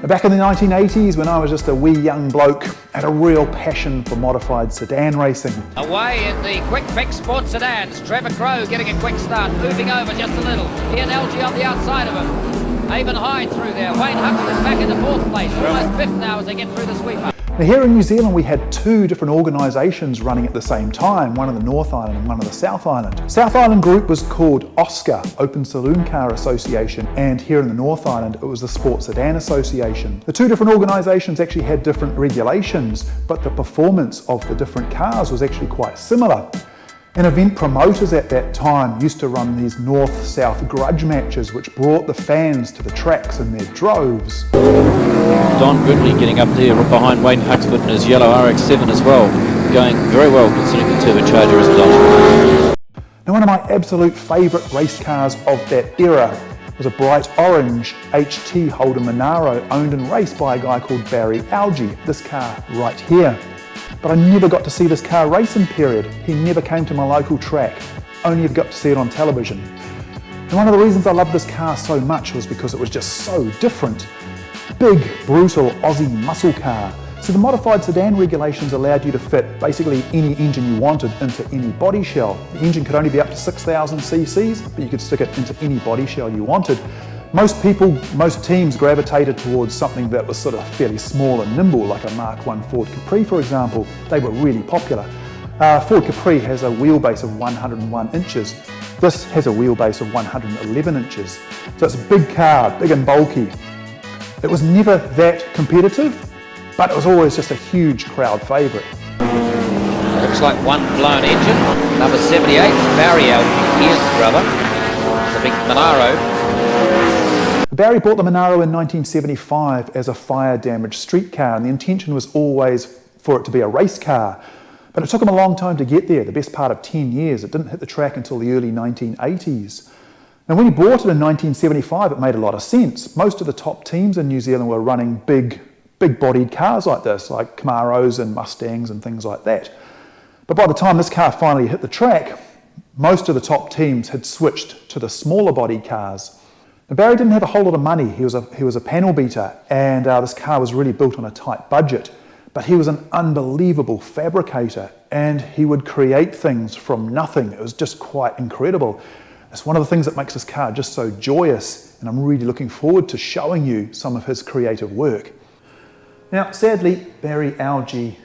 Back in the 1980s, when I was just a wee young bloke, I had a real passion for modified sedan racing. Away in the quick fix sports sedans, Trevor Crowe getting a quick start, moving over just a little. Ian Algie on the outside of him. Avon Hyde through there. Wayne Huxton is back into fourth place, almost fifth now as they get through the sweeper. Now here in New Zealand we had two different organisations running at the same time, one in the North Island and one in the South Island. South Island group was called OSCAR, Open Saloon Car Association, and here in the North Island it was the Sports Sedan Association. The two different organisations actually had different regulations, but the performance of the different cars was actually quite similar. And event promoters at that time used to run these north-south grudge matches which brought the fans to the tracks in their droves. Don Goodley getting up there behind Wayne Huxford in his yellow RX-7 as well, going very well considering the turbocharger is done. Now one of my absolute favourite race cars of that era was a bright orange HT Holden Monaro owned and raced by a guy called Barry Algie, this car right here. But I never got to see this car race in period. He never came to my local track, only got to see it on television. And one of the reasons I loved this car so much was because it was just so different. Big, brutal Aussie muscle car. So the modified sedan regulations allowed you to fit basically any engine you wanted into any body shell. The engine could only be up to 6,000 cc's, but you could stick it into any body shell you wanted. Most teams gravitated towards something that was sort of fairly small and nimble, like a Mark I Ford Capri, for example. They were really popular. Ford Capri has a wheelbase of 101 inches. This has a wheelbase of 111 inches. So it's a big car, big and bulky. It was never that competitive, but it was always just a huge crowd favourite. Looks like one blown engine. Number 78, Barry Algie, Ian's brother. The big Monaro. Barry bought the Monaro in 1975 as a fire-damaged street car, and the intention was always for it to be a race car. But it took him a long time to get there, the best part of 10 years. It didn't hit the track until the early 1980s. Now when he bought it in 1975, it made a lot of sense. Most of the top teams in New Zealand were running big-bodied cars like this, like Camaros and Mustangs and things like that. But by the time this car finally hit the track, most of the top teams had switched to the smaller-bodied cars. Now, Barry didn't have a whole lot of money. He was a panel beater, and this car was really built on a tight budget. But he was an unbelievable fabricator, and he would create things from nothing. It was just quite incredible. It's one of the things that makes this car just so joyous, and I'm really looking forward to showing you some of his creative work. Now, sadly, Barry Algie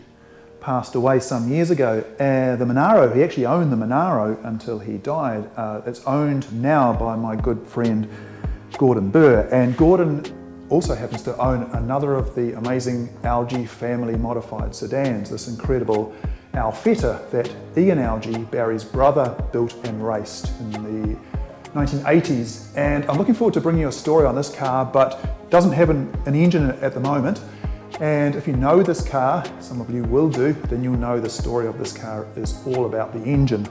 passed away some years ago. The Monaro, he actually owned the Monaro until he died. It's owned now by my good friend Gordon Burr, and Gordon also happens to own another of the amazing Algie family modified sedans, this incredible Alfetta that Ian Algie, Barry's brother, built and raced in the 1980s. And I'm looking forward to bringing you a story on this car, but it doesn't have an engine in it at the moment. And if you know this car, some of you will do, then you'll know the story of this car is all about the engine.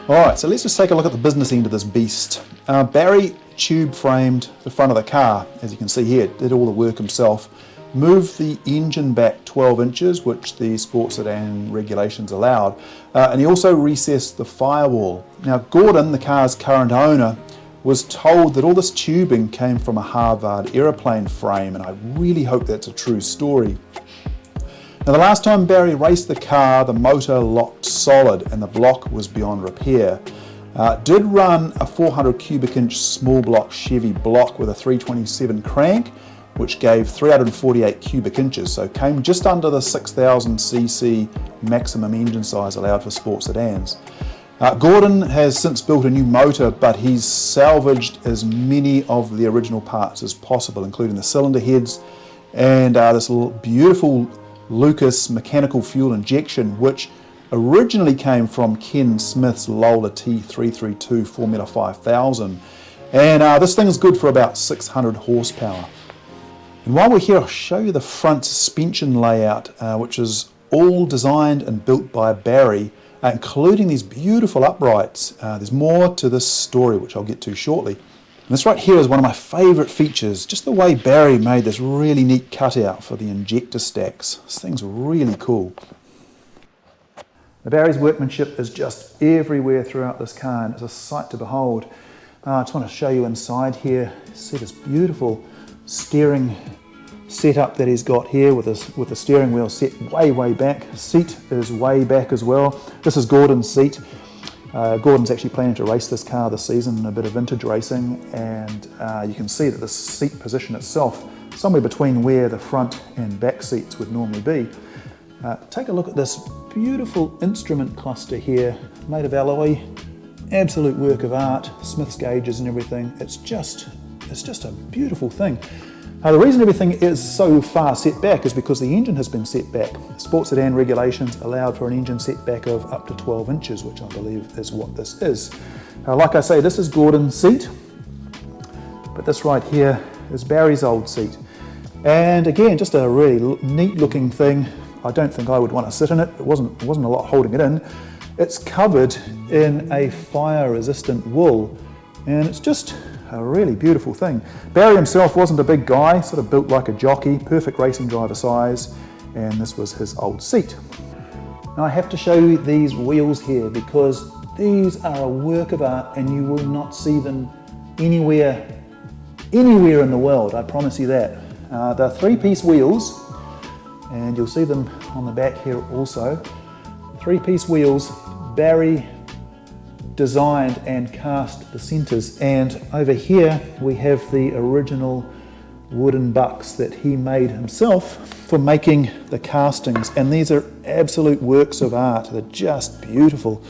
All right, so let's just take a look at the business end of this beast. Barry tube framed the front of the car, as you can see here, did all the work himself, moved the engine back 12 inches, which the sports sedan regulations allowed, and he also recessed the firewall. Now Gordon, the car's current owner, was told that all this tubing came from a Harvard aeroplane frame, and I really hope that's a true story. Now the last time Barry raced the car, the motor locked solid and the block was beyond repair. Did run a 400 cubic inch small block Chevy block with a 327 crank, which gave 348 cubic inches, so came just under the 6,000 cc maximum engine size allowed for sports sedans. Gordon has since built a new motor, but he's salvaged as many of the original parts as possible, including the cylinder heads and this beautiful Lucas mechanical fuel injection, which originally came from Ken Smith's Lola T332 Formula 5000. And this thing's good for about 600 horsepower. And while we're here, I'll show you the front suspension layout, which is all designed and built by Barry, including these beautiful uprights. There's more to this story, which I'll get to shortly. And this right here is one of my favourite features, just the way Barry made this really neat cutout for the injector stacks. This thing's really cool. Now, Barry's workmanship is just everywhere throughout this car, and it's a sight to behold. I just want to show you inside here. See this beautiful steering setup that he's got here with the steering wheel set way back. Seat is way back as well. This is Gordon's seat. Gordon's actually planning to race this car this season in a bit of vintage racing, and you can see that the seat position itself somewhere between where the front and back seats would normally be. Take a look at this beautiful instrument cluster here, made of alloy, absolute work of art, Smith's gauges and everything. It's just a beautiful thing. The reason everything is so far set back is because the engine has been set back. Sports sedan regulations allowed for an engine setback of up to 12 inches, which I believe is what this is. Like I say, this is Gordon's seat, but this right here is Barry's old seat. And again, just a really neat looking thing. I don't think I would want to sit in it. It wasn't a lot holding it in. It's covered in a fire resistant wool, and it's just a really beautiful thing. Barry himself wasn't a big guy, sort of built like a jockey, perfect racing driver size, and this was his old seat. Now I have to show you these wheels here because these are a work of art and you will not see them anywhere in the world, I promise you that. They're 3-piece wheels, and you'll see them on the back here also. 3-piece wheels. Barry designed and cast the centres, and over here we have the original wooden bucks that he made himself for making the castings, and these are absolute works of art. They're just beautiful.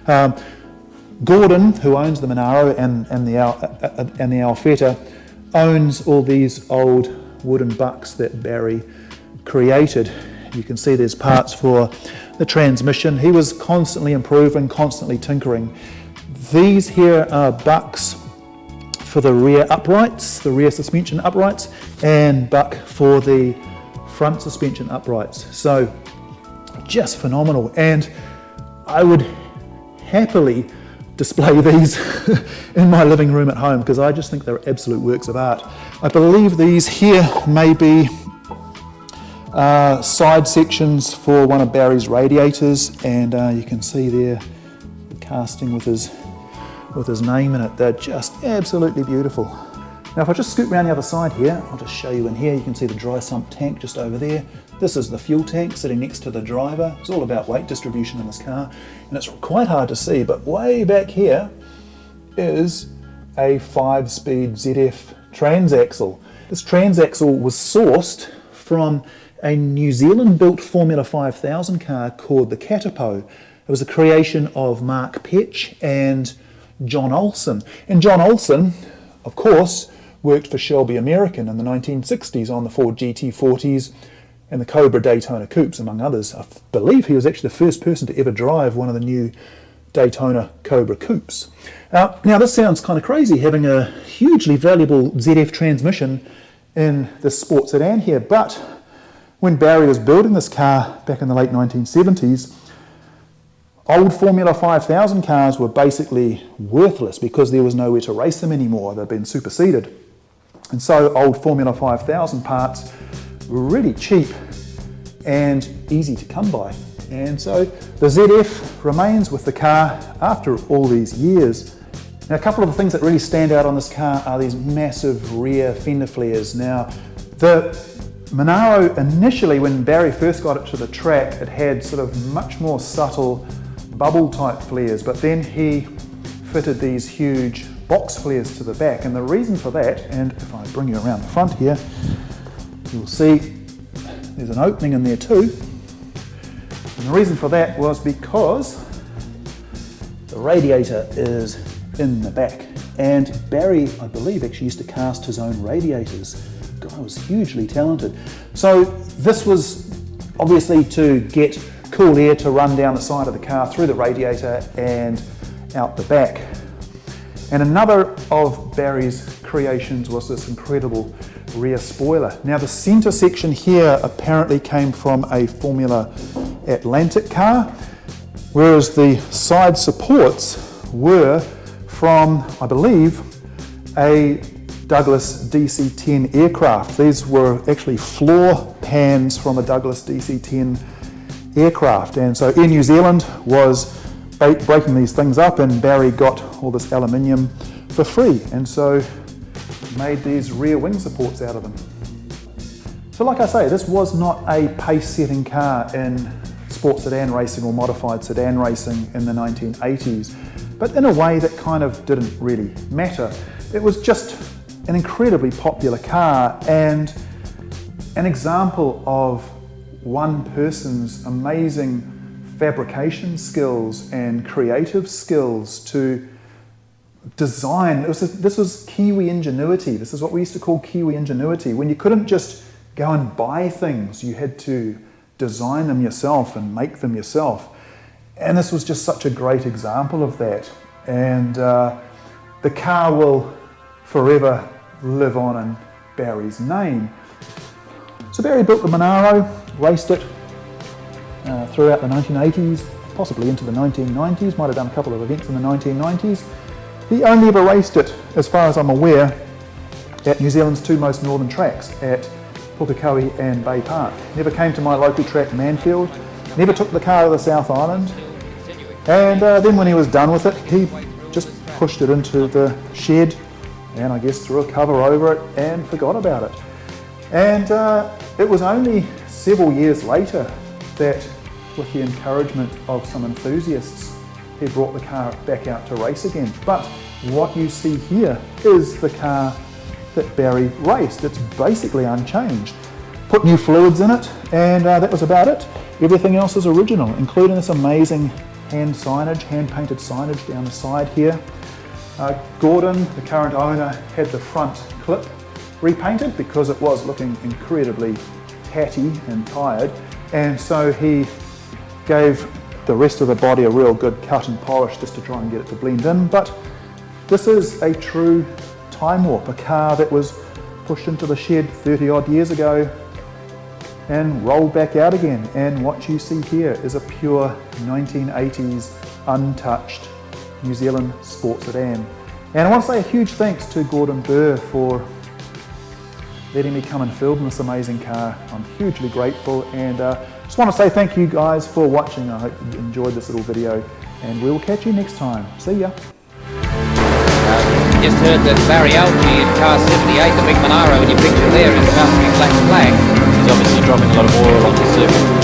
Gordon, who owns the Monaro and the Alfetta, owns all these old wooden bucks that Barry created. You can see there's parts for the transmission. He was constantly improving, constantly tinkering. These here are bucks for the rear uprights, the rear suspension uprights, and buck for the front suspension uprights. So just phenomenal, and I would happily display these in my living room at home because I just think they're absolute works of art. I believe these here may be side sections for one of Barry's radiators, and you can see there the casting with his name in it. They're just absolutely beautiful. Now if I just scoot around the other side here, I'll just show you in here. You can see the dry sump tank just over there. This is the fuel tank sitting next to the driver. It's all about weight distribution in this car, and it's quite hard to see, but way back here is a 5-speed ZF transaxle. This transaxle was sourced from a New Zealand built Formula 5000 car called the Catapo. It was a creation of Mark Petch and John Olsen. And John Olsen, of course, worked for Shelby American in the 1960s on the Ford GT40s and the Cobra Daytona Coupes, among others. I believe he was actually the first person to ever drive one of the new Daytona Cobra Coupes. Now this sounds kind of crazy, having a hugely valuable ZF transmission in this sports sedan here, but when Barry was building this car back in the late 1970s, old Formula 5000 cars were basically worthless because there was nowhere to race them anymore. They'd been superseded. And so old Formula 5000 parts were really cheap and easy to come by. And so the ZF remains with the car after all these years. Now a couple of the things that really stand out on this car are these massive rear fender flares. Now the Monaro initially, when Barry first got it to the track, it had sort of much more subtle bubble type flares, but then he fitted these huge box flares to the back, and the reason for that, and if I bring you around the front here, you'll see there's an opening in there too, and the reason for that was because the radiator is in the back, and Barry, I believe, actually used to cast his own radiators. The guy was hugely talented. So this was obviously to get cool air to run down the side of the car through the radiator and out the back. And another of Barry's creations was this incredible rear spoiler. Now the center section here apparently came from a Formula Atlantic car, whereas the side supports were from, I believe, a Douglas DC-10 aircraft. These were actually floor pans from a Douglas DC-10 aircraft, and so Air New Zealand was breaking these things up, and Barry got all this aluminium for free, and so made these rear wing supports out of them. So like I say, this was not a pace-setting car in sports sedan racing or modified sedan racing in the 1980s, but in a way that kind of didn't really matter. It was just an incredibly popular car and an example of one person's amazing fabrication skills and creative skills to design. This was Kiwi ingenuity. This is what we used to call Kiwi ingenuity. When you couldn't just go and buy things, you had to design them yourself and make them yourself. And this was just such a great example of that. And the car will forever live on in Barry's name. So Barry built the Monaro, raced it throughout the 1980s, possibly into the 1990s, might have done a couple of events in the 1990s. He only ever raced it, as far as I'm aware, at New Zealand's two most northern tracks, at Pukekohe and Bay Park. Never came to my local track, Manfield, never took the car to the South Island, and then when he was done with it, he just pushed it into the shed and I guess threw a cover over it and forgot about it. And it was only several years later that, with the encouragement of some enthusiasts, he brought the car back out to race again. But what you see here is the car that Barry raced. It's basically unchanged. Put new fluids in it, and that was about it. Everything else is original, including this amazing hand painted signage down the side here. Gordon, the current owner, had the front clip repainted because it was looking incredibly tatty and tired, and so he gave the rest of the body a real good cut and polish just to try and get it to blend in. But this is a true time warp, a car that was pushed into the shed 30 odd years ago and rolled back out again. And what you see here is a pure 1980s untouched New Zealand sports sedan. And I want to say a huge thanks to Gordon Burr for letting me come and film this amazing car. I'm hugely grateful, and just want to say thank you guys for watching. I hope you enjoyed this little video, and we'll catch you next time. See ya. Just heard that Barry Algie in car 78, the big Monaro in your picture there, is about to be black flag. He's obviously dropping a lot of oil on the circuit.